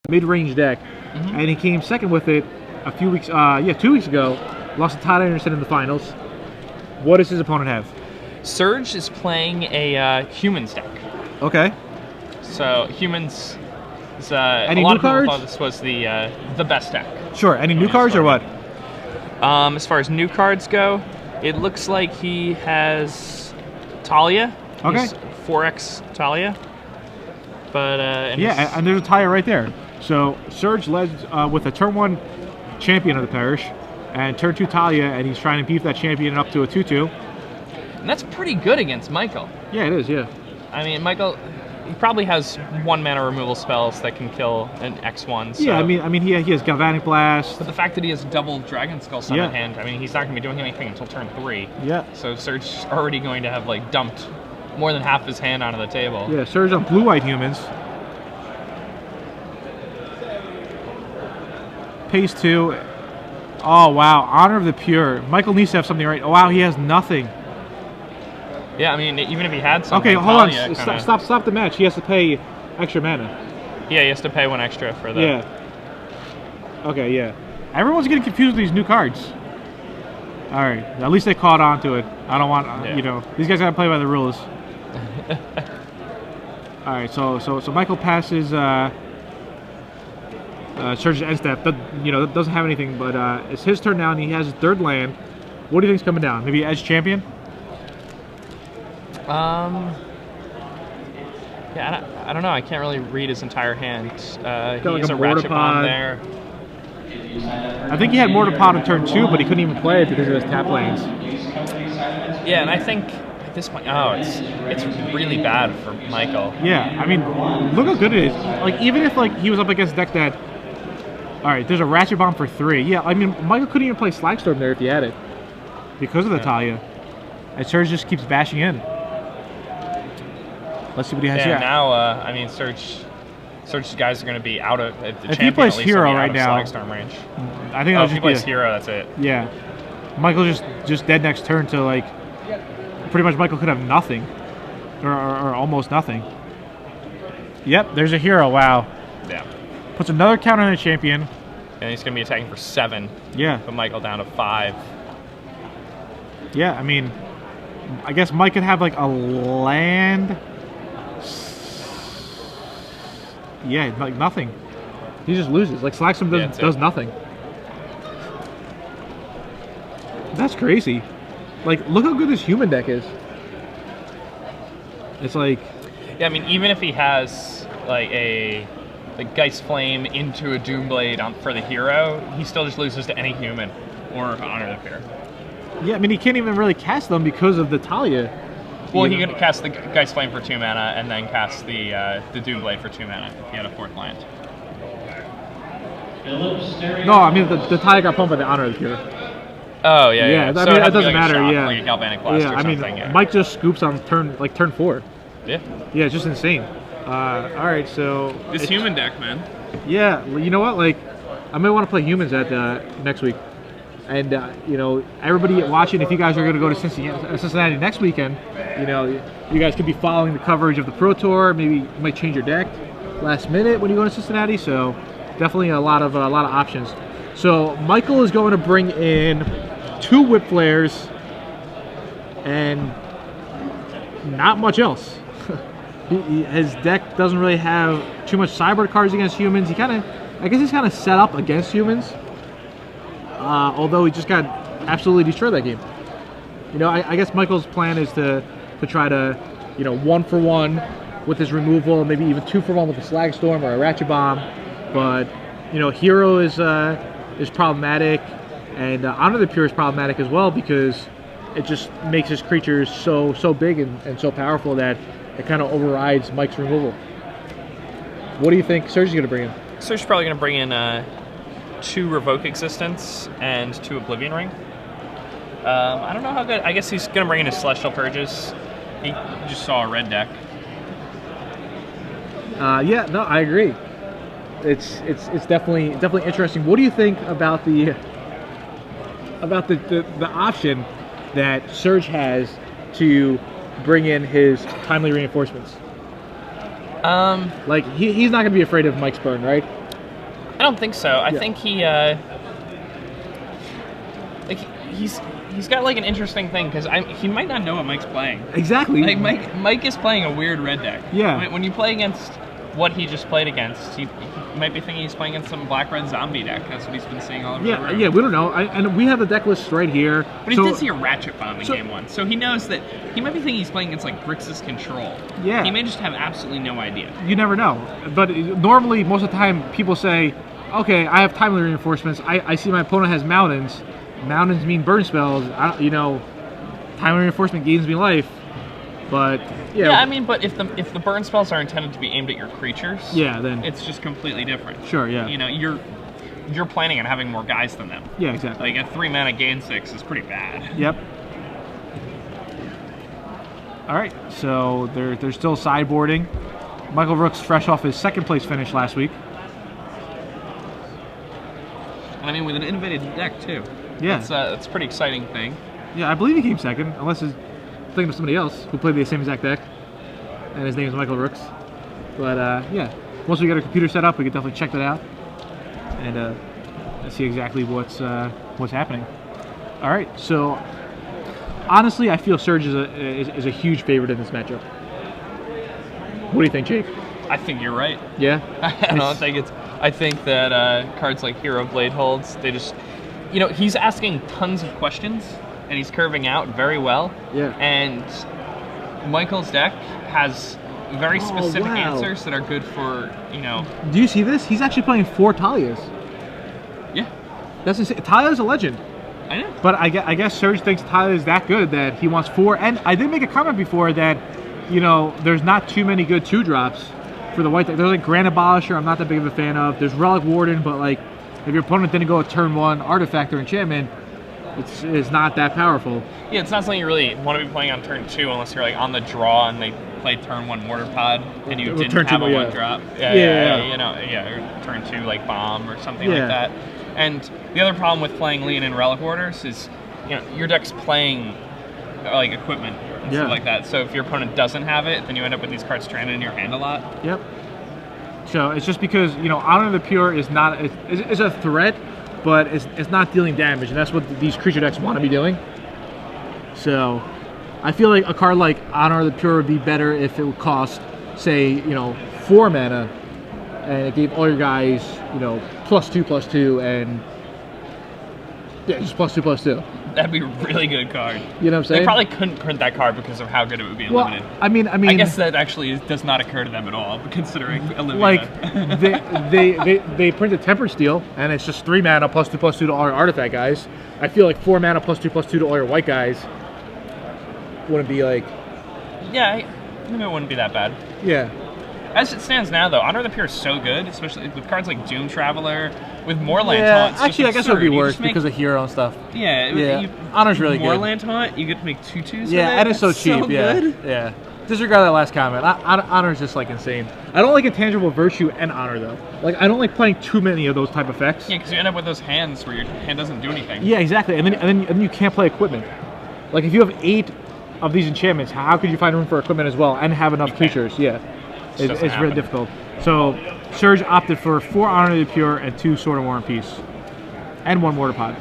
mid-range deck, and he came second with it a few weeks, 2 weeks ago. Lost to Todd Anderson in the finals. What does his opponent have? Serg is playing a humans deck. Okay. So humans. Any a lot new of people cards? thought this was the best deck. Sure. Any new cards or what? As far as new cards go, it looks like he has Talia. Okay. He's 4x Talia. But and there's a Talia right there. So Serg led with a turn 1 champion of the parish, and turn 2 Talia, and he's trying to beef that champion up to a 2/2. And that's pretty good against Michael. Yeah, it is. Yeah. I mean, Michael, he probably has 1 mana removal spells that can kill an X1. So. Yeah, I mean, he has Galvanic Blast. But the fact that he has double Dragon Skull Sun Yeah. in hand, I mean, he's not going to be doing anything until turn 3. Yeah. So Serg's already going to have like dumped more than half his hand onto the table. Yeah, Serg on blue-white humans. Pace 2. Oh, wow. Honor of the Pure. Michael needs to have something right. Oh, wow, he has nothing. Yeah, I mean, even if he had something. Okay, hold on. Talia Stop the match. He has to pay extra mana. Yeah, he has to pay 1 extra for that. Yeah. Okay, yeah. Everyone's getting confused with these new cards. All right. At least they caught on to it. I don't want, these guys got to play by the rules. All right, so Michael passes Serg's end step. That doesn't have anything, but it's his turn now, and he has his 3rd land. What do you think's coming down? Maybe Edge Champion? Yeah, I don't know. I can't really read his entire hand. He like has a a Ratchet Mortar Bomb Pod. there. I think he had Mortar Pod on turn 2, but he couldn't even play it because of his tap lands. Yeah, and I think at this point, it's really bad for Michael. Yeah, I mean, look how good it is. Like, even if he was up against a deck that, all right, there's a Ratchet Bomb for 3. Yeah, I mean, Michael couldn't even play Slagstorm there if he had it because of the Talia. And Serg just keeps bashing in. Let's see what he has here. Yeah, now I mean, Serg's guys are going to be out of the if champion. he plays at least Hero will be right out now, of Slagstorm range. I think If he plays Hero, that's it. Yeah, Michael just dead next turn to pretty much Michael could have nothing, or almost nothing. Yep, there's a Hero. Wow. Yeah. Puts another counter on the champion. And he's going to be attacking for 7. Yeah. Put Michael down to 5. Yeah, I mean, I guess Mike could have a land. Yeah, nothing. He just loses. Slagstorm does nothing. That's crazy. Look how good this human deck is. It's Yeah, I mean, even if he has a Geist Flame into a Doomblade for the hero, he still just loses to any human or Honor the Pure. Yeah, I mean, he can't even really cast them because of the Talia. Well, he could cast the Geist Flame for 2 mana and then cast the Doomblade for 2 mana if he had a 4th land. No, I mean, the Talia got pumped by the Honor of the Pure. Oh, yeah. I So mean, it it doesn't matter, shock, yeah. Like a Galvanic Blast Yeah, or I mean, something. Mike just scoops on turn 4. Yeah. Yeah, it's just insane. All right, so... This human deck, man. Yeah, you know what? I might want to play humans at next week. And, everybody watching, if you guys are going to go to Cincinnati next weekend, you guys could be following the coverage of the Pro Tour. Maybe you might change your deck last minute when you go to Cincinnati. So definitely a lot of options. So Michael is going to bring in 2 Whip Flares and not much else. His deck doesn't really have too much sideboard cards against humans. I guess he's kind of set up against humans. Although he just got absolutely destroyed that game. I guess Michael's plan is to try to, 1 for 1 with his removal, maybe even 2 for 1 with a Slagstorm or a Ratchet Bomb. But, Hero is problematic, and Honor the Pure is problematic as well because it just makes his creatures so big and so powerful that it kind of overrides Mike's removal. What do you think Serg's going to bring in? Serg's probably going to bring in 2 Revoke Existence and 2 Oblivion Ring. I don't know how good. I guess he's going to bring in his Celestial Purges. He just saw a red deck. Yeah, no, I agree. It's definitely interesting. What do you think about the option that Serg has to bring in his timely reinforcements? He's not going to be afraid of Mike's burn, right? I don't think so. I think he he's got like an interesting thing because he might not know what Mike's playing. Exactly. Like Mike is playing a weird red deck. Yeah. When you play against what he just played against, he might be thinking he's playing against some black-red zombie deck. That's what he's been seeing all over the room. Yeah, we don't know. And we have the deck list right here. But he did see a Ratchet Bomb in game 1, so he knows that he might be thinking he's playing against like Grixis Control. Yeah. He may just have absolutely no idea. You never know. But normally, most of the time, people say, okay, I have timely reinforcements. I see my opponent has mountains. Mountains mean burn spells. Timely reinforcement gains me life. But yeah, I mean, but if the burn spells are intended to be aimed at your creatures, then it's just completely different. Sure, yeah. You're planning on having more guys than them. Yeah, exactly. Like a 3-mana gain 6 is pretty bad. Yep. All right, so they're still sideboarding. Michael Rooks fresh off his second place finish last week. And I mean, with an innovative deck too. Yeah, that's a pretty exciting thing. Yeah, I believe he came second, unless he's thinking of somebody else who played the same exact deck, and his name is Michael Rooks. But yeah, once we get our computer set up, we can definitely check that out and see exactly what's happening. All right, so honestly, I feel Serg is a huge favorite in this matchup. What do you think, Jake? I think you're right. Yeah, I think that cards like Hero Blade Holds, they just, he's asking tons of questions. And he's curving out very well. Yeah. And Michael's deck has very specific answers that are good for, Do you see this? He's actually playing 4 Talias. Yeah. That's insane. Talia's a legend. I know. But I guess Serg thinks Talia is that good that he wants 4. And I did make a comment before that, there's not too many good 2-drops for the white deck. There's like Grand Abolisher, I'm not that big of a fan of. There's Relic Warden, but like if your opponent didn't go a turn 1 Artifact or Enchantment, it's not that powerful. Yeah, it's not something you really want to be playing on turn 2 unless you're like on the draw and they play turn 1 Mortar Pod and you didn't have a 1-drop. Or turn 2 like Bomb or something like that. And the other problem with playing Leonin Relic Warders is, your deck's playing like equipment and stuff like that. So if your opponent doesn't have it, then you end up with these cards stranded in your hand a lot. Yep. So it's just because Honor of the Pure is not it's a threat, but it's not dealing damage, and that's what these creature decks want to be doing. So I feel like a card like Honor of the Pure would be better if it would cost, say, 4 mana, and it gave all your guys, +2/+2, and just +2/+2. That'd be a really good card. You know what I'm saying? They probably couldn't print that card because of how good it would be in limited. I mean, I guess that actually does not occur to them at all, considering Olivia. Like they printed Tempered Steel, and it's just 3 mana +2/+2 to all your artifact guys. I feel like 4 mana +2/+2 to all your white guys wouldn't be like. Yeah, maybe it wouldn't be that bad. Yeah. As it stands now, though, Honor of the Pure is so good, especially with cards like Doom Traveler, with Moorland Taunt. Actually, I guess it would be worse because of hero and stuff. Yeah. Honor's really good. Moorland Taunt, you get to make 2/2s. Yeah, with and it's so cheap. Good. Yeah. Disregard that last comment. Honor's just like insane. I don't like Intangible Virtue and Honor though. Like I don't like playing too many of those type effects. Yeah, because you end up with those hands where your hand doesn't do anything. Yeah, exactly. And then you can't play equipment. Like if you have 8 of these enchantments, how could you find room for equipment as well and have enough creatures? Yeah. It's really difficult. So Serg opted for 4 Honor of the Pure and 2 Sword of War and Peace, and 1 Mortar Pod.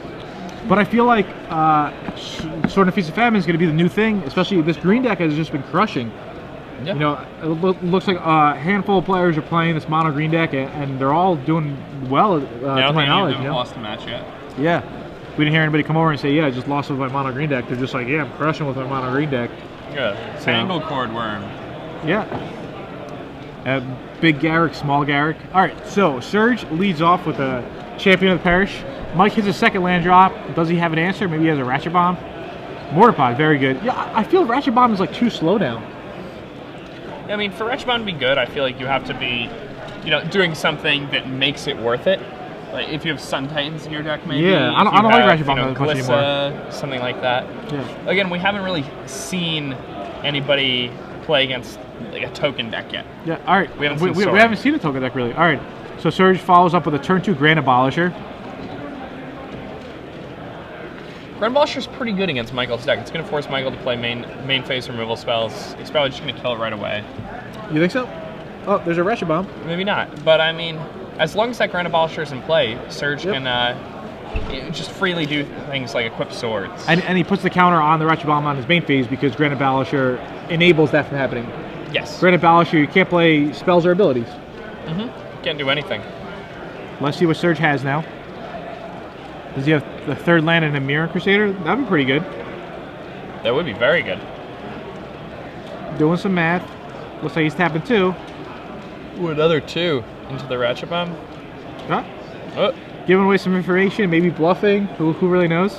But I feel like Sword and Feast of Famine is going to be the new thing, especially this green deck has just been crushing. Yep. It looks like a handful of players are playing this mono green deck, and they're all doing well. To my knowledge, haven't lost a match yet. Yeah, we didn't hear anybody come over and say, "Yeah, I just lost with my mono green deck." They're just like, "Yeah, I'm crushing with my mono green deck." Yeah, Tangle Cord Worm. Yeah. Big Garrick, small Garrick. All right, so Serg leads off with a Champion of the Parish. Mike hits a second land drop. Does he have an answer? Maybe he has a Ratchet Bomb. Mortar Pod, very good. Yeah, I feel Ratchet Bomb is like too slow now. I mean, for Ratchet Bomb to be good, I feel like you have to be, doing something that makes it worth it. Like if you have Sun Titans in your deck, maybe. Yeah, I don't like Ratchet Bomb that much anymore. Something like that. Yeah. Again, we haven't really seen anybody play against like a token deck yet. Yeah, all right. We haven't seen a token deck really. All right. So Serg follows up with a turn 2 Grand Abolisher. Grand Abolisher's pretty good against Michael's deck. It's going to force Michael to play main phase removal spells. He's probably just going to kill it right away. You think so? Oh, there's a Ratchet Bomb. Maybe not, but I mean, as long as that Grand Abolisher is in play, Serg can just freely do things like equip swords. And he puts the counter on the Ratchet Bomb on his main phase because Grand Abolisher enables that from happening. Yes. Grand Abolisher, you can't play spells or abilities. Can't do anything. Let's see what Serg has now. Does he have the 3rd land and a Mirror Crusader? That'd be pretty good. That would be very good. Doing some math. Looks like he's tapping 2. Ooh, another 2 into the Ratchet Bomb. Huh? Oh. Giving away some information, maybe bluffing. Who really knows?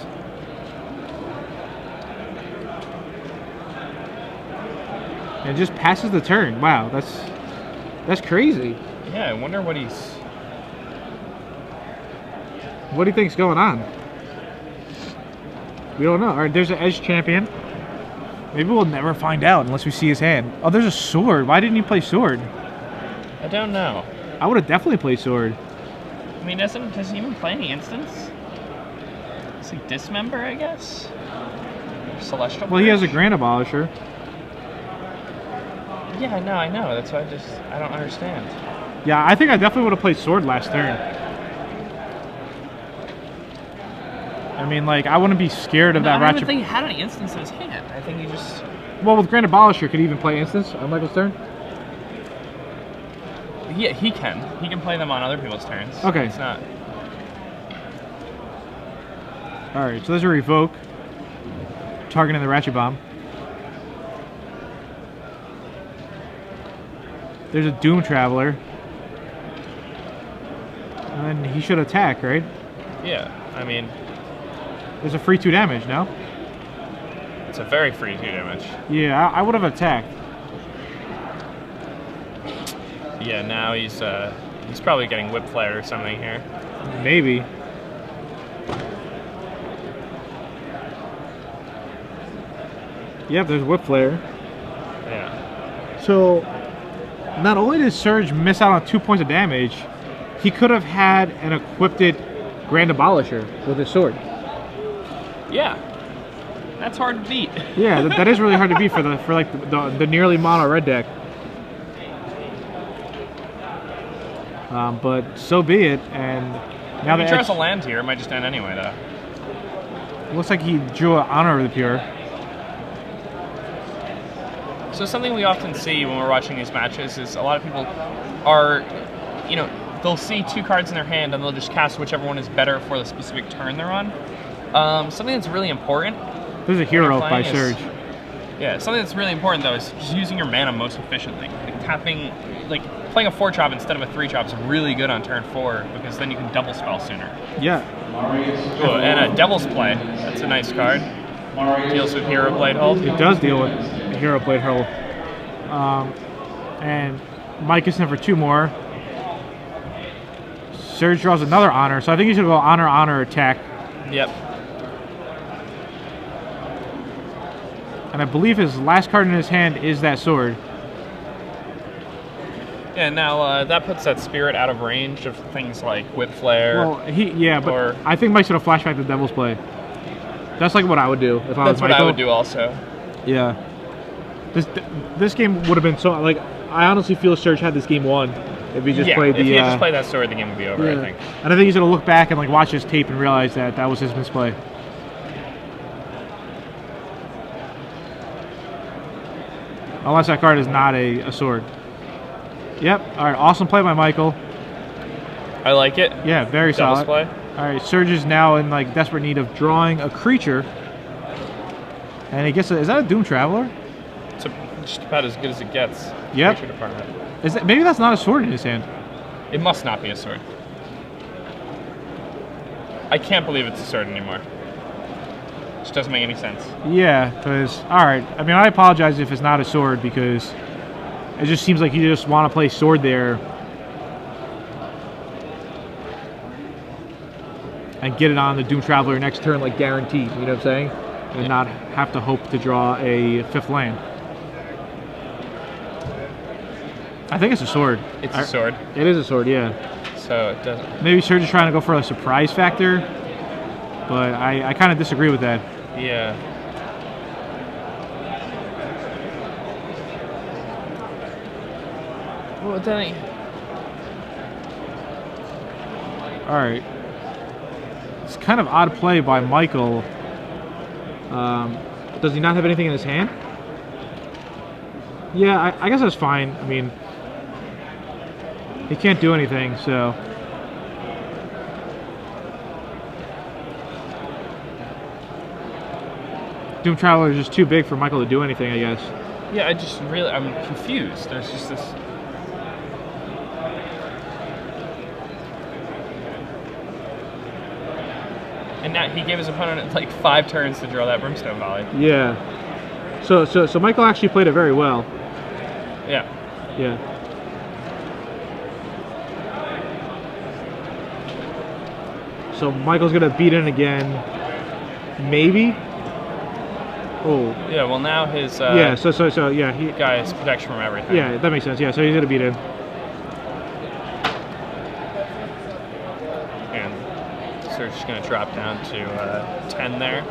And just passes the turn. Wow, that's crazy. Yeah, I wonder what he's... What do you think's going on? We don't know. All right, there's an Edge Champion. Maybe we'll never find out unless we see his hand. Oh, there's a Sword. Why didn't he play Sword? I don't know. I would have definitely played Sword. I mean, does he even play any instants? Does he Dismember, I guess? Celestial Well, he has a Bridge? Grand Abolisher. Yeah, I know. That's why I don't understand. Yeah, I think I definitely would have played Sword last turn. I mean, like, I wouldn't be scared of that I don't Ratchet. even think he had any instants in his hand. I think he just... Well, with Grand Abolisher, could he even play instants on Michael's turn? Yeah, he can. He can play them on other people's turns. Okay. It's not... Alright, so there's a Revoke. Targeting the Ratchet Bomb. There's a Doom Traveler. And he should attack, right? Yeah, I mean... There's a free 2 damage, no? It's a very free 2 damage. Yeah, I would have attacked. Yeah, now he's probably getting Whip Flare or something here. Maybe. Yep, there's Whip Flare. Yeah. So, not only did Serg miss out on 2 points of damage, he could have had an equipped Grand Abolisher with his sword. Yeah. That's hard to beat. Yeah, that is really hard to beat for the nearly mono red deck. But so be it. And now if he draws a land here, it might just end anyway, though. Looks like he drew an Honor of the Pure. So something we often see when we're watching these matches is a lot of people are, they'll see 2 cards in their hand and they'll just cast whichever one is better for the specific turn they're on. Something that's really important. There's a Hero by Serg. Yeah, something that's really important though is just using your mana most efficiently. Like tapping, playing a 4-drop instead of a 3-drop is really good on turn 4 because then you can double spell sooner. Yeah. Ooh, and a Devil's Play. That's a nice card. Deals with Hero Blade Hold. It does deal with Hero Blade Hold. And Mike is in for 2 more. Serg draws another Honor, so I think he should go Honor, attack. Yep. And I believe his last card in his hand is that sword. Yeah, now that puts that spirit out of range of things like Whip Flare. Well, but I think Mike's gonna flashback the Devil's Play. That's like what I would do if I was Michael. That's what I would do also. Yeah. This game would have been so I honestly feel Serg had this game won if he just played the. If he had just played that sword, the game would be over. I think. And I think he's gonna look back and watch his tape and realize that was his misplay. Unless that card is not a sword. Yep. All right. Awesome play by Michael. I like it. Yeah. Very solid. Play. All right. Serg is now in desperate need of drawing a creature, and he gets is that a Doom Traveler? It's just about as good as it gets. Yep. Creature department. Maybe that's not a sword in his hand? It must not be a sword. I can't believe it's a sword anymore. Just doesn't make any sense. Yeah, because, alright. I mean, I apologize if it's not a sword because it just seems like you just want to play sword there and get it on the Doom Traveler next turn, guaranteed. You know what I'm saying? And not have to hope to draw a 5th land. I think it's a sword. It's a sword. It is a sword, yeah. So it doesn't. Maybe Serg is trying to go for a surprise factor, but I kind of disagree with that. Yeah. Well, then All right. It's kind of odd play by Michael. Does he not have anything in his hand? Yeah, I guess that's fine. I mean, he can't do anything, so. Doom Traveler is just too big for Michael to do anything, I guess. Yeah, I'm confused. There's just this. And now he gave his opponent like 5 turns to draw that Brimstone Volley. Yeah. So Michael actually played it very well. Yeah. Yeah. So Michael's gonna beat in again. Maybe. Oh. Yeah. Well, now his. Yeah. So yeah. He guy has protection from everything. Yeah, that makes sense. Yeah. So he's gonna beat in. And Serg's just gonna drop down to 10 there.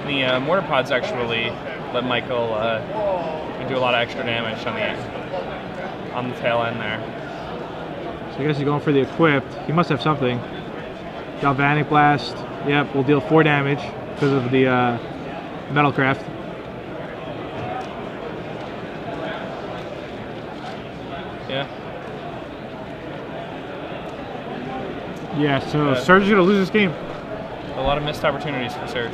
The Mortar Pods actually let Michael do a lot of extra damage on the tail end there. So I guess he's going for the equipped. He must have something. Galvanic Blast. Yep, will deal 4 damage because of the Metalcraft. Yeah. Yeah, so Serg is going to lose this game. A lot of missed opportunities for Serg.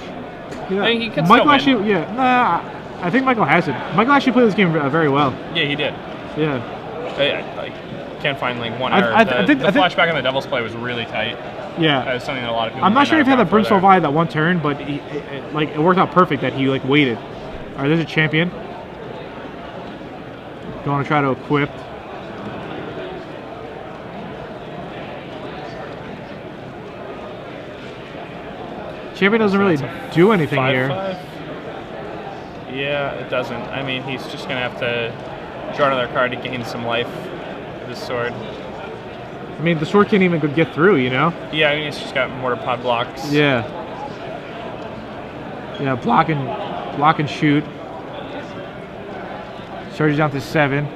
Yeah. I mean, he could Michael still win. actually, yeah, nah, I think Michael has it. Michael actually played this game very well. Yeah, he did. Yeah. I can't find like one error. The flashback on the Devil's Play was really tight. Yeah. That was something that a lot of people. I'm not sure if he had the Brimstone Volley that one turn, but it worked out perfect that he like waited. All right, there's a champion. Going to try to equip. Champion doesn't really do anything here. 5/5? Yeah, it doesn't. I mean, he's just going to have to draw another card to gain some life with his sword. I mean, the sword can't even get through, you know? Yeah, I mean, it's just got Mortar Pod blocks. Yeah. Yeah, block and shoot. Surges down to 7.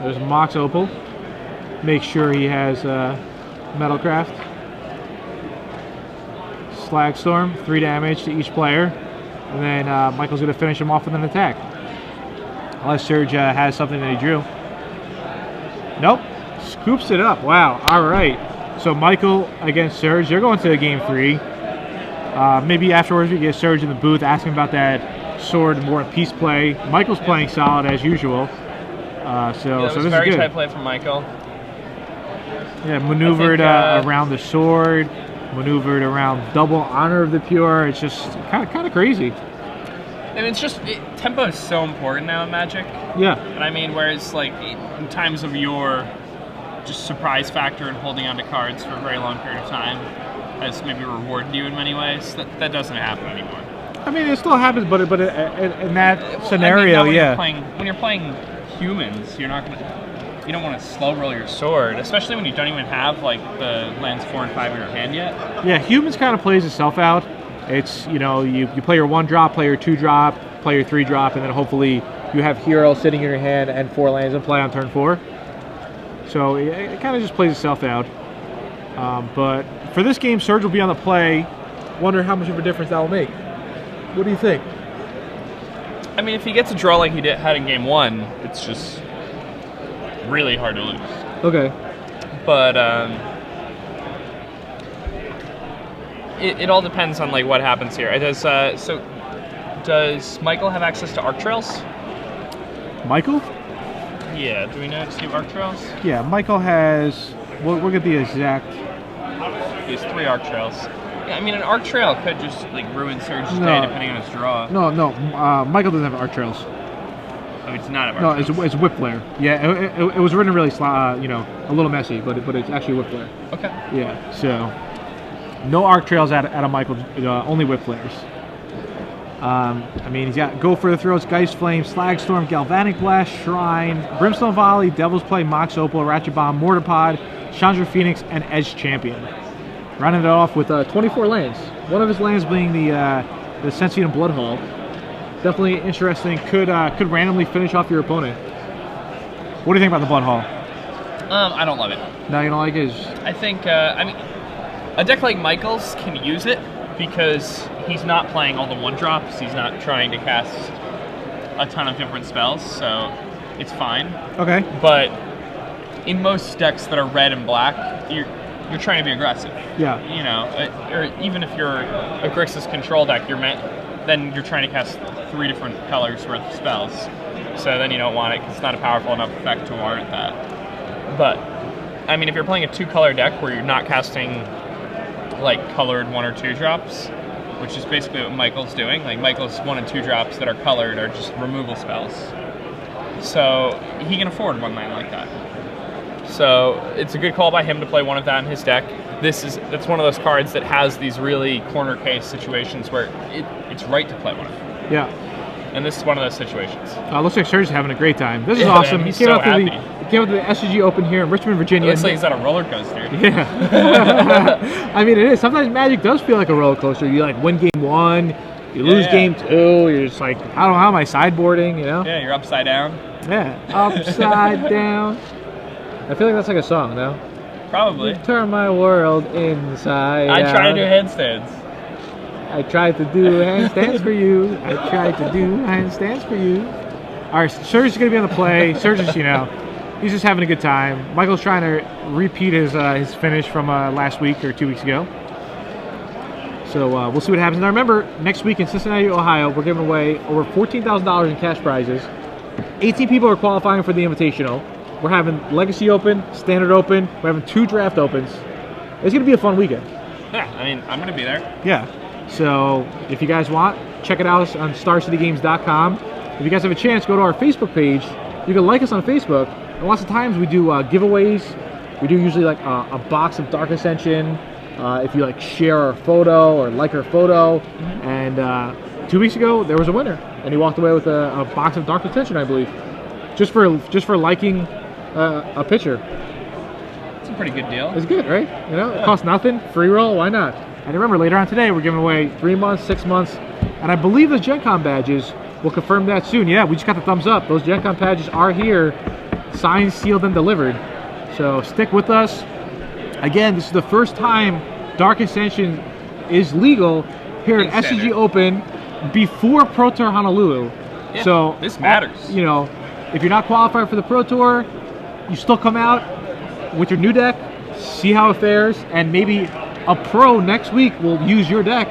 There's Mox Opal. Make sure he has Metalcraft. Slagstorm, 3 damage to each player. And then Michael's going to finish him off with an attack. Unless Serg has something that he drew. Nope. Scoops it up. Wow. All right. So Michael against Serg. They're going to game 3. Maybe afterwards we get Serg in the booth asking about that sword more peace play. Michael's playing solid as usual. So this is good. Very tight play from Michael. Yeah, maneuvered around the sword, maneuvered around double Honor of the Pure. It's just kind of crazy. And it's just tempo is so important now in Magic. Yeah. And I mean, whereas like in times of your just surprise factor and holding onto cards for a very long period of time has maybe rewarded you in many ways. That doesn't happen anymore. I mean, it still happens, but in that scenario, I mean, when you're playing humans, you don't want to slow roll your sword, especially when you don't even have like the lands 4 and 5 in your hand yet. Yeah, humans kind of plays itself out. It's, you know, you play your 1 drop, play your 2 drop, play your 3 drop, and then hopefully you have Hero sitting in your hand and 4 lands in play on turn 4. So it kind of just plays itself out. But for this game, Serg will be on the play. Wonder how much of a difference that will make. What do you think? I mean, if he gets a draw like he had in game 1, it's just really hard to lose. Okay. But it all depends on like what happens here. Does Michael have access to Arc Trails? Michael? Yeah. Do we know if he has Arc Trails? Yeah, Michael has. We'll get the exact. He has 3 Arc Trails. Yeah, I mean, an Arc Trail could just like ruin Serg's day depending on his draw. No. Michael doesn't have Arc Trails. Oh, it's not a Arc Trails. It's Whip Flare. Yeah, it was written really, a little messy, but it's actually Whip Flare. Okay. Yeah, so no Arc Trails out of Michael, only Whip Flares. I mean, he's got Go for the Throats, Geist Flame, Slagstorm, Galvanic Blast, Shrine, Brimstone Volley, Devil's Play, Mox Opal, Ratchet Bomb, Mortar Pod, Chandra Phoenix, and Edge Champion. Rounding it off with 24 lands. One of his lands being the Sentient Blood Hall. Definitely interesting. Could randomly finish off your opponent. What do you think about the Blood Hall? I don't love it. No, you don't like it? I think, I mean, a deck like Michael's can use it because he's not playing all the 1-drops. He's not trying to cast a ton of different spells, so it's fine. Okay. But in most decks that are red and black, you're trying to be aggressive. Yeah. You know, or even if you're a Grixis control deck, then you're trying to cast 3 different colors worth of spells. So then you don't want it because it's not a powerful enough effect to warrant that. But I mean, if you're playing a 2-color deck where you're not casting like colored 1 or 2 drops, which is basically what Michael's doing. Like Michael's 1 and 2 drops that are colored are just removal spells. So he can afford one land like that. So it's a good call by him to play one of that in his deck. That's one of those cards that has these really corner case situations where it's right to play one of them. Yeah. And this is one of those situations. Looks like Serg's having a great time. This is awesome. He's so happy. He came out to the SCG Open here in Richmond, Virginia. It looks like he's on a roller coaster. Yeah. I mean, it is. Sometimes Magic does feel like a roller coaster. You like win game 1, you lose game 2. You're just like, how am I sideboarding? You know? Yeah, you're upside down. Yeah, upside down. I feel like that's like a song, no? Probably. Turn my world inside out. I try to do handstands. I tried to do handstands for you. I tried to do handstands for you. All right, Serg's going to be on the play. Serg's just, he's just having a good time. Michael's trying to repeat his finish from last week or 2 weeks ago. So we'll see what happens. Now remember, next week in Cincinnati, Ohio, we're giving away over $14,000 in cash prizes. 18 people are qualifying for the Invitational. We're having Legacy Open, Standard Open. We're having 2 Draft Opens. It's going to be a fun weekend. Yeah, I mean, I'm going to be there. Yeah. So if you guys want, check it out on StarCityGames.com. If you guys have a chance, go to our Facebook page. You can like us on Facebook. And lots of times we do giveaways. We do usually like a box of Dark Ascension. If you like share our photo or like our photo. And 2 weeks ago, there was a winner. And he walked away with a box of Dark Ascension, I believe. Just for liking a picture. It's a pretty good deal. It's good, right? It costs nothing. Free roll, why not? And remember, later on today, we're giving away 3 months, 6 months, and I believe those Gen Con badges will confirm that soon. Yeah, we just got the thumbs up. Those Gen Con badges are here, signed, sealed, and delivered. So stick with us. Again, this is the first time Dark Ascension is legal here at SCG Open before Pro Tour Honolulu. Yeah, so this matters. If you're not qualified for the Pro Tour, you still come out with your new deck, see how it fares, and maybe a pro next week will use your deck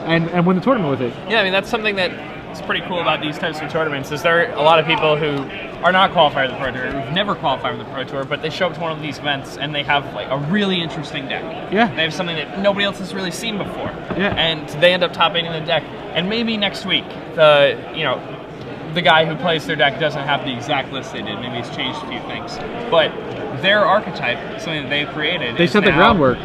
and win the tournament with it. Yeah, I mean, that's something that's pretty cool about these types of tournaments is there are a lot of people who are not qualified for the Pro Tour, who've never qualified for the Pro Tour, but they show up to one of these events and they have like a really interesting deck. Yeah. They have something that nobody else has really seen before. Yeah. And they end up top 8 in the deck. And maybe next week, the guy who plays their deck doesn't have the exact list they did. Maybe he's changed a few things. But their archetype, something that they've created, they set the groundwork.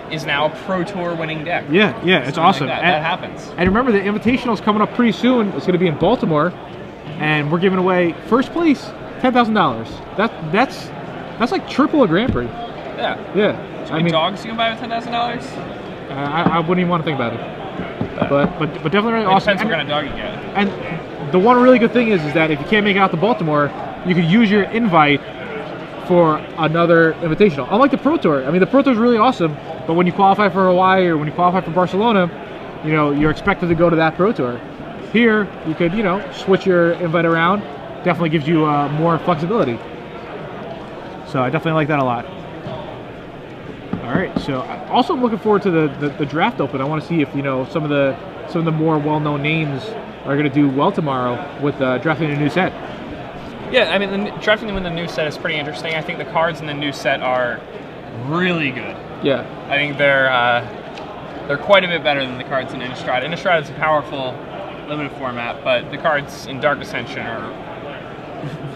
Is now a Pro Tour winning deck. Yeah, it's awesome. Like that happens. And remember, the Invitational's coming up pretty soon. It's going to be in Baltimore, and we're giving away first place, $10,000. That's like triple a Grand Prix. Yeah. Yeah. So many dogs you can buy with $10,000? I wouldn't even want to think about it. But definitely really awesome. Depends what kind of dog you get. And the one really good thing is that if you can't make it out to Baltimore, you can use your invite for another Invitational. Unlike the Pro Tour. I mean, the Pro Tour is really awesome, but when you qualify for Hawaii or when you qualify for Barcelona, you're expected to go to that Pro Tour. Here, you could, switch your invite around. Definitely gives you more flexibility. So I definitely like that a lot. All right, so also I'm looking forward to the Draft Open. I want to see if some of the more well-known names are going to do well tomorrow with drafting a new set. Yeah, I mean, drafting them in the new set is pretty interesting. I think the cards in the new set are really good. Yeah. I think they're quite a bit better than the cards in Innistrad. Innistrad is a powerful, limited format, but the cards in Dark Ascension are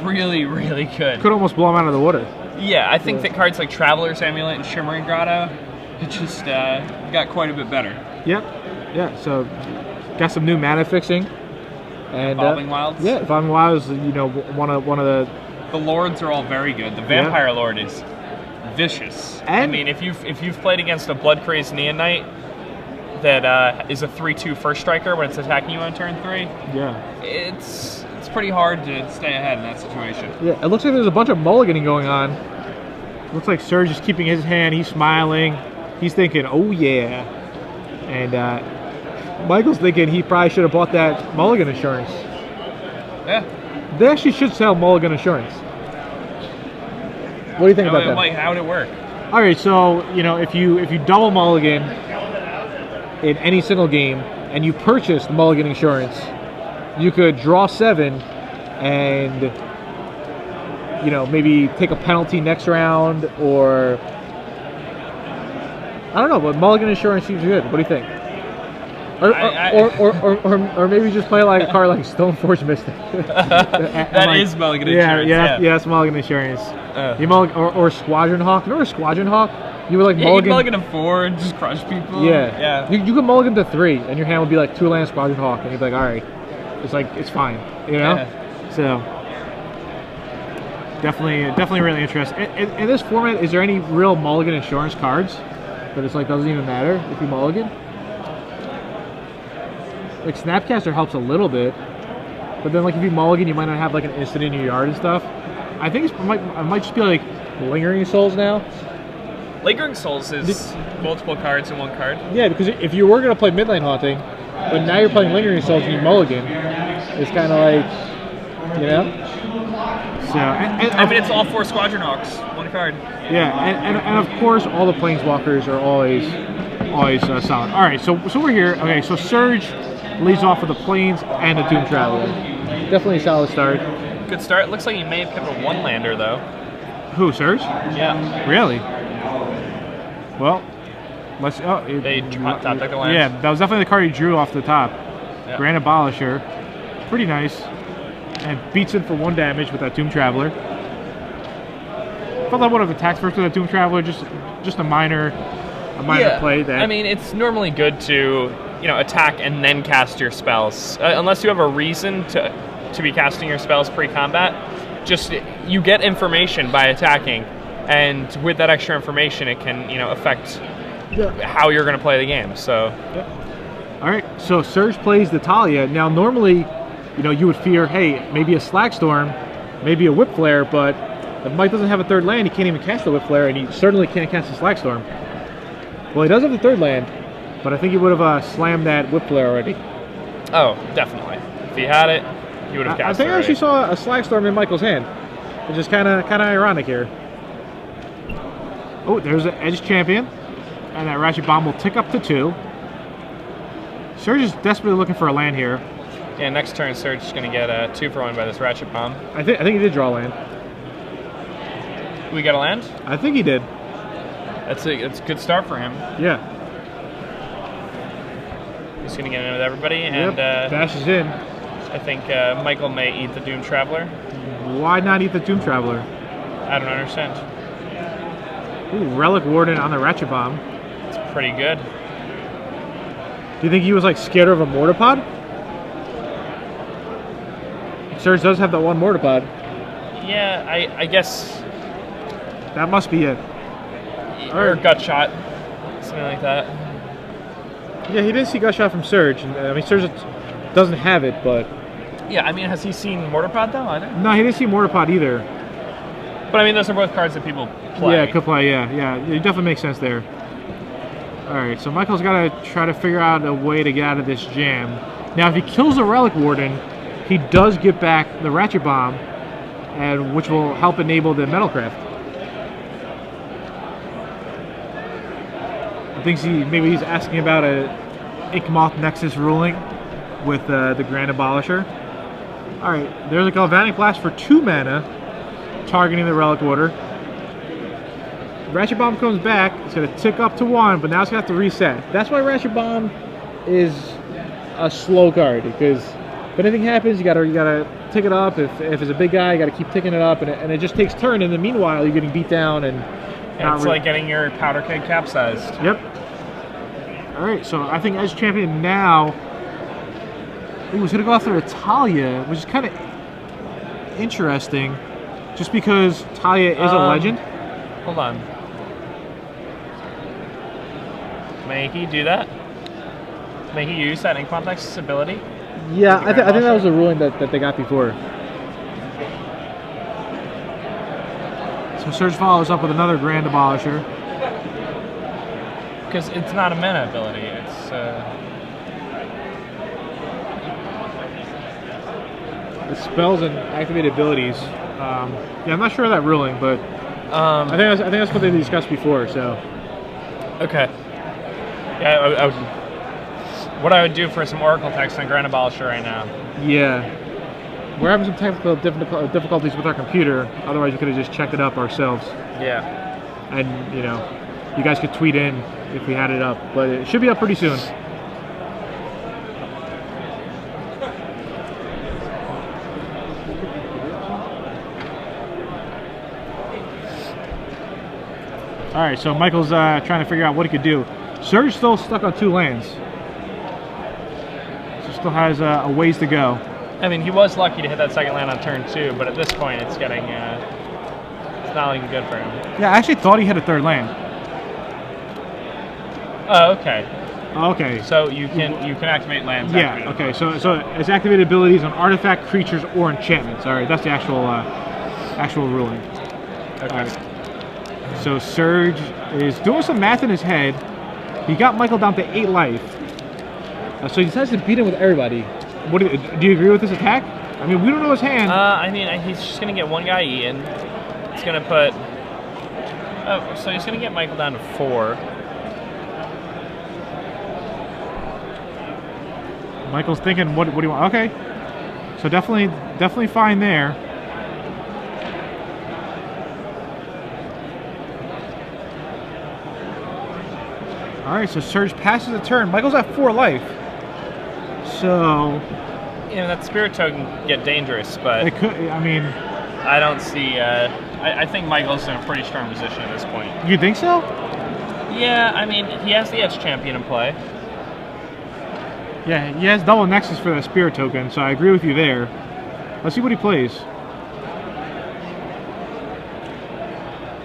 really, really good. Could almost blow them out of the water. Yeah, I think that cards like Traveler's Amulet and Shimmering Grotto, it just got quite a bit better. Yep. Yeah, so got some new mana fixing. And Evolving Wilds? Yeah, Evolving Wilds, one of the... The Lords are all very good. The Vampire Lord is vicious. And I mean, if you've played against a Blood Crazed Neon Knight, that is a 3/2 first striker when it's attacking you on turn 3. Yeah. It's pretty hard to stay ahead in that situation. Yeah, it looks like there's a bunch of mulliganing going on. Looks like Serg is keeping his hand. He's smiling. He's thinking, oh yeah. And Michael's thinking he probably should have bought that mulligan insurance. Yeah. They actually should sell mulligan insurance. What do you think about that? Like, how would it work? All right, so you know, if you double mulligan in any single game and you purchased mulligan insurance, you could draw 7 and you know, maybe take a penalty next round, or I don't know, but mulligan insurance seems good. What do you think? Or maybe just play like a card like Stoneforge Mystic. That is mulligan insurance. Yeah, that's mulligan insurance. You mulligan, or Squadron Hawk. Remember Squadron Hawk? You would like mulligan. You mulligan to 4 and just crush people. Yeah. You could mulligan to 3, and your hand would be like 2-land Squadron Hawk, and you'd be like, all right, it's fine, you know. Yeah. So definitely really interesting. In this format, is there any real mulligan insurance cards that it's like doesn't even matter if you mulligan? Like Snapcaster helps a little bit, but then like if you mulligan, you might not have like an instant in your yard and stuff. I think it might just be like Lingering Souls now. Lingering Souls is multiple cards in one card. Yeah, because if you were gonna play Midnight Haunting, but now you're playing Lingering Souls and you mulligan, it's kind of like, you know. So I mean, it's all 4 Squadron Hawks, one card. Yeah, and of course all the Planeswalkers are always solid. All right, so we're here. Okay, so Serg leads off with the Plains and the Doom Traveler. Definitely a solid start. Good start. Looks like he may have kept a 1-lander though. Who, Serg? Yeah. Really? Well, let's. They top deck the lands. Yeah, that was definitely the card he drew off the top. Yep. Grand Abolisher, pretty nice, and beats him for 1 damage with that Doom Traveler. Felt like I would have attacked first with that Doom Traveler, just a minor play. That I mean, it's normally good to attack and then cast your spells, unless you have a reason to be casting your spells pre-combat. Just you get information by attacking, and with that extra information, it can affect how you're going to play the game. So, all right. So Serg plays the Talia. Now, normally, you would fear, hey, maybe a Slack Storm, maybe a Whip Flare, but if Mike doesn't have a 3rd land, he can't even cast the Whip Flare, and he certainly can't cast a Slack Storm. Well, he does have the 3rd land, but I think he would have slammed that Whip Flare already. Oh, definitely. If he had it, he would have cast it. I think I actually saw a Slack Storm in Michael's hand, which is kind of ironic here. Oh, there's an Edge Champion, and that Ratchet Bomb will tick up to 2. Serg is desperately looking for a land here. Yeah, next turn Serg is going to get a 2-for-1 by this Ratchet Bomb. I think he did draw a land. We got a land? I think he did. It's a good start for him. Yeah. He's going to get in with everybody, and dashes in. I think Michael may eat the Doom Traveler. Why not eat the Doom Traveler? I don't understand. Ooh, Relic Warden on the Ratchet Bomb. It's pretty good. Do you think he was like scared of a Mortar Pod? Serg does have that 1 Mortar Pod. Yeah, I guess. That must be it. Or Gut Shot, something like that. Yeah, he did see Gut Shot from Serg. I mean, Serg doesn't have it, but. Yeah, I mean, has he seen Mortar Pod though either? No, he didn't see Mortar Pod either. But I mean, those are both cards that people play. Yeah, could play. Yeah, it definitely makes sense there. All right, so Michael's got to try to figure out a way to get out of this jam. Now, if he kills the Relic Warden, he does get back the Ratchet Bomb, and which will help enable the Metalcraft. I think maybe he's asking about a Inkmoth Nexus ruling with the Grand Abolisher. All right, there's a Galvanic Blast for 2 mana, targeting the Relic Warden. Ratchet Bomb comes back. It's going to tick up to 1, but now it's going to have to reset. That's why Ratchet Bomb is a slow card, because if anything happens, you gotta tick it up. If it's a big guy, you gotta keep ticking it up, and it just takes turn. And in the meanwhile, you're getting beat down, and it's like getting your powder keg capsized. Yep. All right, so I think Edge Champion now. He was gonna go after a Talia, which is kind of interesting, just because Talia is a legend. Hold on. May he do that? May he use that Incomplex ability? Yeah, I think that was a ruling that they got before. So Serg follows up with another Grand Abolisher. Because it's not a mana ability. It's the spells and activated abilities. Yeah, I'm not sure of that ruling, but I think that's what they discussed before. So okay. Yeah, what I would do for some Oracle text on Grand Abolisher right now. Yeah, we're having some technical difficulties with our computer. Otherwise, we could have just checked it up ourselves. Yeah. And you know, you guys could tweet in if we had it up, but it should be up pretty soon. All right, so Michael's trying to figure out what he could do. Serg's still stuck on 2 lands. So still has a ways to go. I mean, he was lucky to hit that second land on turn 2, but at this point, it's getting it's not looking good for him. Yeah, I actually thought he hit a 3rd land. Oh, okay. Okay. So you can activate lands. Yeah. Okay. So it's activated abilities on artifact, creatures, or enchantments. All right, that's the actual ruling. Okay. All right. So Serg is doing some math in his head. He got Michael down to 8 life. So he decides to beat him with everybody. What do you agree with this attack? I mean, we don't know his hand. I mean, he's just gonna get one guy eaten. It's gonna put. Oh, so he's gonna get Michael down to 4. Michael's thinking, what do you want? Okay. So definitely fine there. All right, so Serg passes a turn. Michael's at 4 life. So Yeah, that spirit token can get dangerous, but it could. I mean, I don't see. I think Michael's in a pretty strong position at this point. You think so? Yeah, I mean, he has the Edge Champion in play. Yeah, he has double Nexus for the spirit token, so I agree with you there. Let's see what he plays.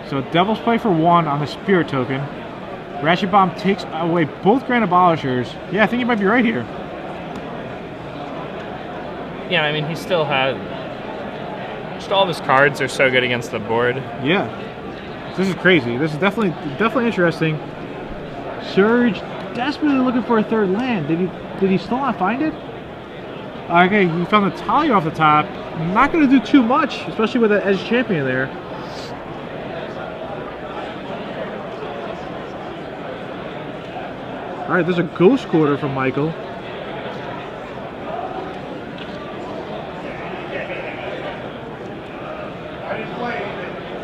So Devil's Play for 1 on the spirit token. Ratchet Bomb takes away both Grand Abolishers. Yeah, I think you might be right here. Yeah, I mean, he still has. Just all of his cards are so good against the board. Yeah, this is crazy. This is definitely interesting. Serg desperately looking for a 3rd land. Did he still not find it? Okay, he found the Talia off the top. Not going to do too much, especially with that Edge Champion there. All right, there's a Ghost Quarter from Michael.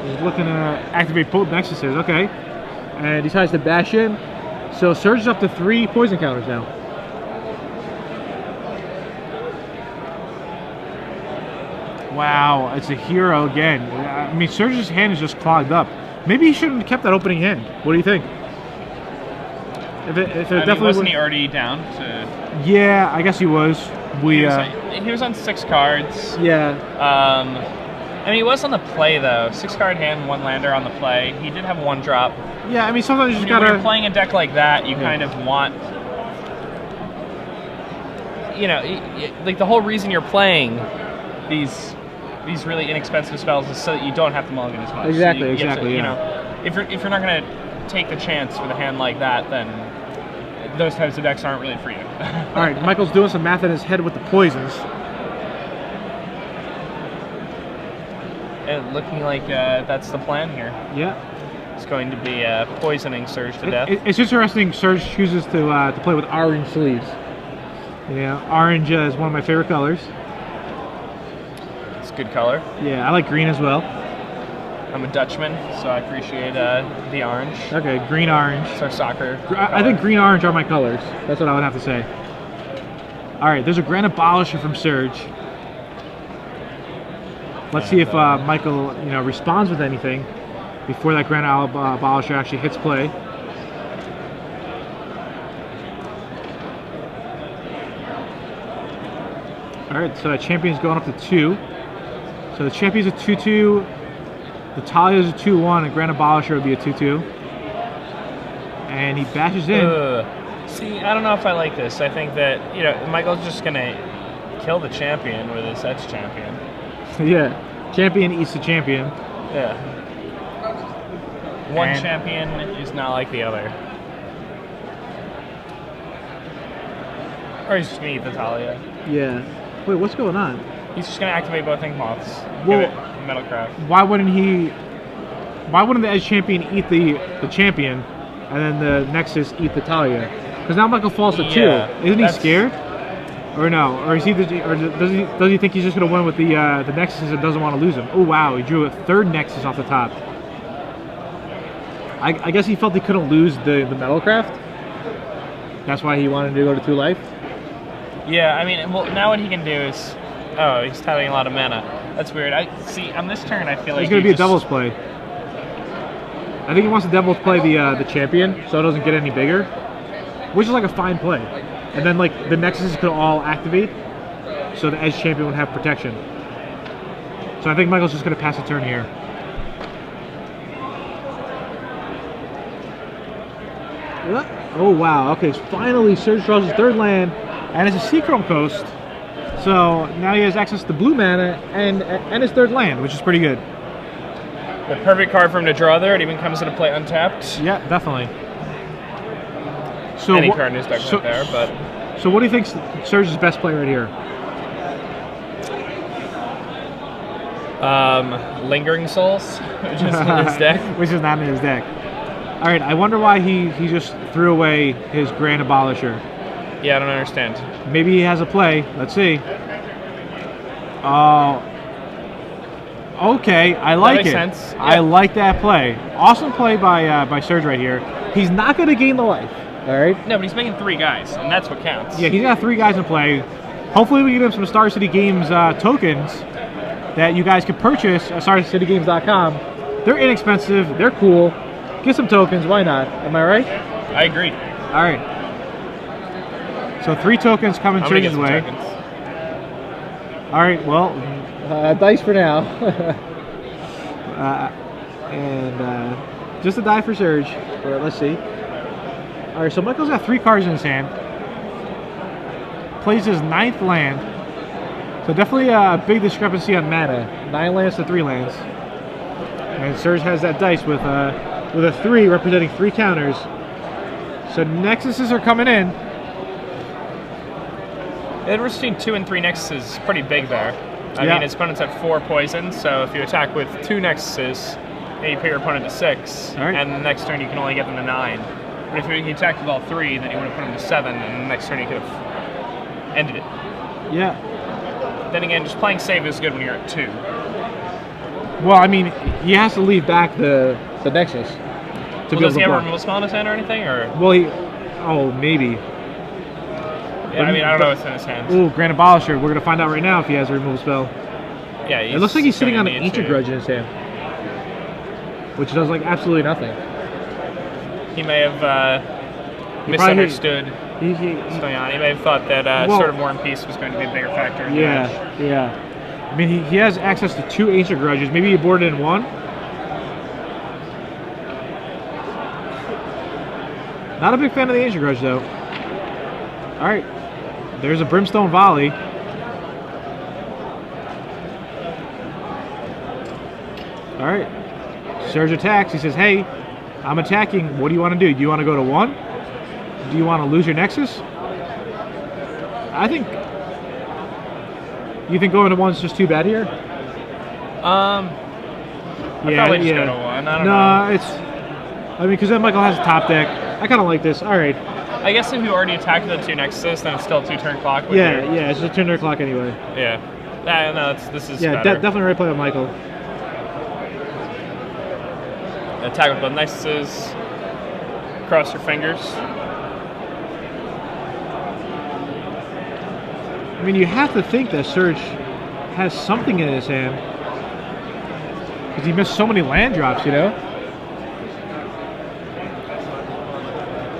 He's looking to activate both Nexuses. Okay, and decides to bash in. So Serg is up to 3 poison counters now. Wow, it's a hero again. I mean, Serg's hand is just clogged up. Maybe he shouldn't have kept that opening hand. What do you think? If it definitely wasn't he already down to? Yeah, I guess he was. He was on 6 cards. Yeah. I mean, he was on the play though. 6-card hand, 1 lander on the play. He did have 1 drop. Yeah, I mean, sometimes you just When gotta. you're playing a deck like that, you kind of want, you know, like the whole reason you're playing these really inexpensive spells is so that you don't have to mulligan as much. Exactly, So you exactly. You Yeah. know, if you're not gonna take the chance with a hand like that, then those types of decks aren't really for you. All right, Michael's doing some math in his head with the poisons. And looking like that's the plan here. Yeah. It's going to be poisoning Serg to death. It's interesting. Serg chooses to play with orange sleeves. Yeah, orange is one of my favorite colors. It's a good color. Yeah, I like green as well. I'm a Dutchman, so I appreciate the orange. Okay, green orange. It's our soccer. I think green orange are my colors. That's what I would have to say. All right, there's a Grand Abolisher from Serg. Let's see if Michael, responds with anything before that Grand Abolisher actually hits play. All right, so that champion's going up to 2. So the champion's a 2/2. The Talia's a 2/1, and Grand Abolisher would be a 2/2. And he bashes in. See, I don't know if I like this. I think that, Michael's just going to kill the champion with his Edge champion. Yeah. Champion eats the champion. Yeah. One champion is not like the other. Or he's just going to eat the Talia. Yeah. Wait, what's going on? He's just going to activate both Ink Moths. Well, give it Metalcraft. Why wouldn't the Edge champion eat the champion and then the Nexus eat the Talia? Because now Michael falls to 2. Isn't he scared? Or no? Or is he? Or does he think he's just going to win with the Nexus and doesn't want to lose him? Oh wow, he drew a 3rd Nexus off the top. I guess he felt he couldn't lose the Metalcraft. That's why he wanted to go to 2 life. Yeah, I mean, well, now what he can do is, he's having a lot of mana. That's weird. See, on this turn, I feel like it's going to be a Devil's play. I think he wants to Devil's play the champion so it doesn't get any bigger, which is like a fine play. And then like the Nexuses could all activate, so the Edge champion would have protection. So I think Michael's just going to pass a turn here. Oh wow! Okay, so finally Serg draws his 3rd land, and it's a Seachrome Coast. So now he has access to blue mana and his 3rd land, which is pretty good. The perfect card for him to draw there. It even comes into play untapped. Yeah, definitely. So any card in his deck right there, but. So what do you think Serg's best play right here? Lingering Souls, which is in his deck. Which is not in his deck. All right, I wonder why he just threw away his Grand Abolisher. Yeah, I don't understand. Maybe he has a play. Let's see. Okay, I like it. That makes sense. I like that play. Awesome play by Serg right here. He's not going to gain the life. All right. No, but he's making 3 guys, and that's what counts. Yeah, he's got 3 guys in play. Hopefully, we get him some Star City Games tokens that you guys can purchase at StarCityGames.com. They're inexpensive. They're cool. Get some tokens. Why not? Am I right? I agree. All right. So 3 tokens coming Serg's way. Tokens. All right. Well, dice for now. And just a die for Serg. Let's see. All right, so Michael's got 3 cards in his hand. Plays his 9th land. So definitely a big discrepancy on mana. 9 lands to 3 lands. And Serg has that dice with a 3 representing 3 counters. So Nexuses are coming in. The difference between 2 and 3 Nexuses is pretty big there. I mean, his opponent's at 4 poison, so if you attack with 2 Nexuses, you put your opponent to 6, and the next turn you can only get them to 9. But if he attacked with all 3, then you would have put him to 7, and the next turn you could have ended it. Yeah. Then again, just playing safe is good when you're at 2. Well, I mean, he has to leave back the Nexus. Does he have a removal spell in his hand or anything? Or? Well, maybe. Yeah, I mean, I don't know what's in his hand. Ooh, Grand Abolisher. We're going to find out right now if he has a removal spell. Yeah, it looks like he's sitting on an Ancient Grudge in his hand, which does, like, absolutely nothing. He may have misunderstood what's going on. He may have thought that Sword of War and Peace was going to be a bigger factor in the match. Yeah. I mean, he has access to 2 Ancient Grudges. Maybe he boarded in 1. Not a big fan of the Ancient Grudge, though. All right. There's a Brimstone Volley. All right. Serg attacks. He says, hey, I'm attacking. What do you want to do? Do you want to go to 1? Do you want to lose your Nexus? You think going to 1 is just too bad here? I'd probably just go to 1. I don't know. I mean, because then Michael has a top deck. I kind of like this. All right. I guess if you already attacked with the 2 Nexus, then it's still a 2-turn clock. Yeah, it's just a 2-turn clock anyway. Yeah. No, this is better. Definitely right play on Michael. Attack with both Nexuses. Cross your fingers. I mean, you have to think that Serg has something in his hand. Because he missed so many land drops, you know?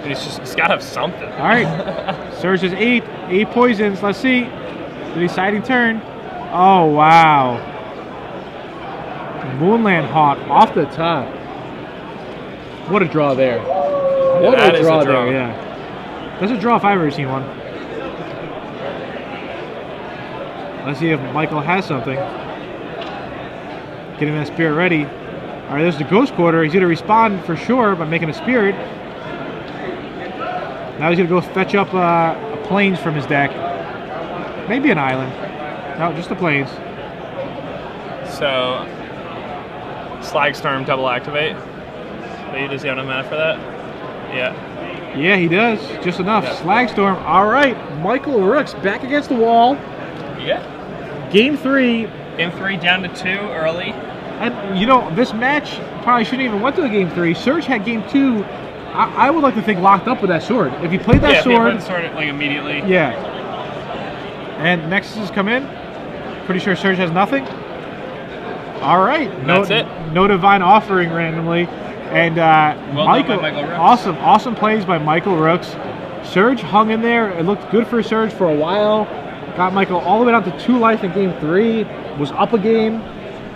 He's got to have something. All right. Serg has 8 poisons. Let's see. The deciding turn. Oh, wow. Moonland Hawk off the top. What a draw there. What a draw there, yeah. That's a draw if I've ever seen one. Let's see if Michael has something. Getting that spirit ready. All right, there's the Ghost Quarter. He's going to respond for sure by making a spirit. Now he's going to go fetch up a plains from his deck. Maybe an island. No, just the plains. So, Slagstorm double activate. Wait, does he have enough mana for that? Yeah. Yeah, he does. Just enough. Yeah. Slagstorm. All right, Michael Rooks back against the wall. Yeah. Game 3. Game 3 down to 2 early. And, you know, this match probably shouldn't even went to the Game 3. Serg had Game 2. I would like to think locked up with that sword. If he played that sword. Yeah, if he played the sword like immediately. Yeah. And Nexus come in. Pretty sure Serg has nothing. All right. That's it. No Divine Offering randomly. And well Michael Rooks. Awesome plays by Michael Rooks. Serg hung in there. It looked good for Serg for a while. Got Michael all the way down to 2 life in Game 3. Was up a game.